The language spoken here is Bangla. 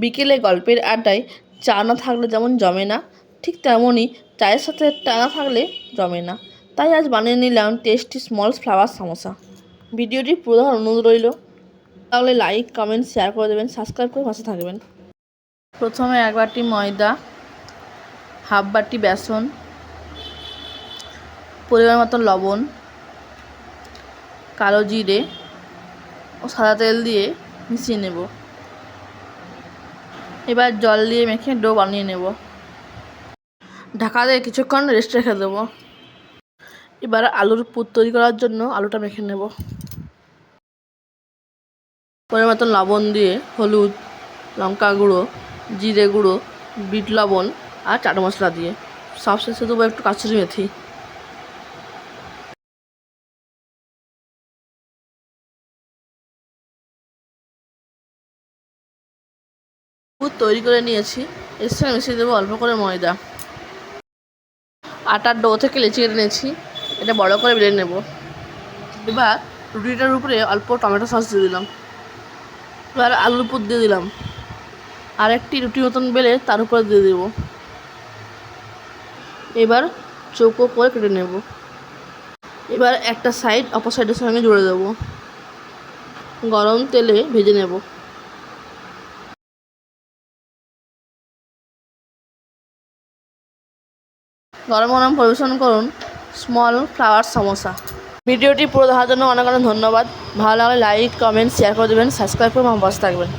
বিকেলে গল্পের আড্ডায় চা না থাকলে যেমন জমে না, ঠিক তেমনই চায়ের সাথে টা না থাকলে জমে না। তাই আজ বানিয়ে নিলাম টেস্টি স্মল ফ্লাওয়ার সমোসা। ভিডিওটি পুরো দেখার অনুরোধ রইল। তাহলে লাইক, কমেন্ট, শেয়ার করে দেবেন, সাবস্ক্রাইব করে পাশে থাকবেন। প্রথমে 1 বাটি ময়দা, হাফ বাটি বেসন, পরিমাণ মতো লবণ, কালো জিরে ও সাদা তেল দিয়ে মিশিয়ে নেব। এবার জল দিয়ে মেখে ডো বানিয়ে নেব। ঢাকা দিয়ে কিছুক্ষণ রেস্ট রেখে দেবো। এবার আলুর পুর তৈরি করার জন্য আলুটা মেখে নেব। পরিমাণ মতো লবণ দিয়ে হলুদ, লঙ্কা গুঁড়ো, জিরে গুঁড়ো, বিট লবণ আর চাট মশলা দিয়ে সব শেষে দেবো একটু কাসুরি মেথি। পুর তৈরি করে নিয়েছি। এর সঙ্গে মিশিয়ে দেবো অল্প করে ময়দা। আটার ডো থেকে লেচি কেটে নিয়েছি, এটা বড় করে বেলে নেব। এবার রুটিটার উপরে অল্প টমেটো সস দিয়ে দিলাম। এবার আলুর পুর দিয়ে দিলাম। আর একটি রুটি মতন বেলে তার উপরে দিয়ে দেব। এবার চৌকো করে কেটে নেব। এবার একটা সাইড অপর সাইডের সঙ্গে জুড়ে দেব। গরম তেলে ভেজে নেব। গরম গরম পরিবেশন করুন স্মল ফ্লাওয়ার সমোসা। ভিডিওটি পুরো দেখার জন্য অনেক অনেক ধন্যবাদ। ভালো লাগলে লাইক, কমেন্ট, শেয়ার করে দেবেন, সাবস্ক্রাইব করে আমার পাশে থাকবেন।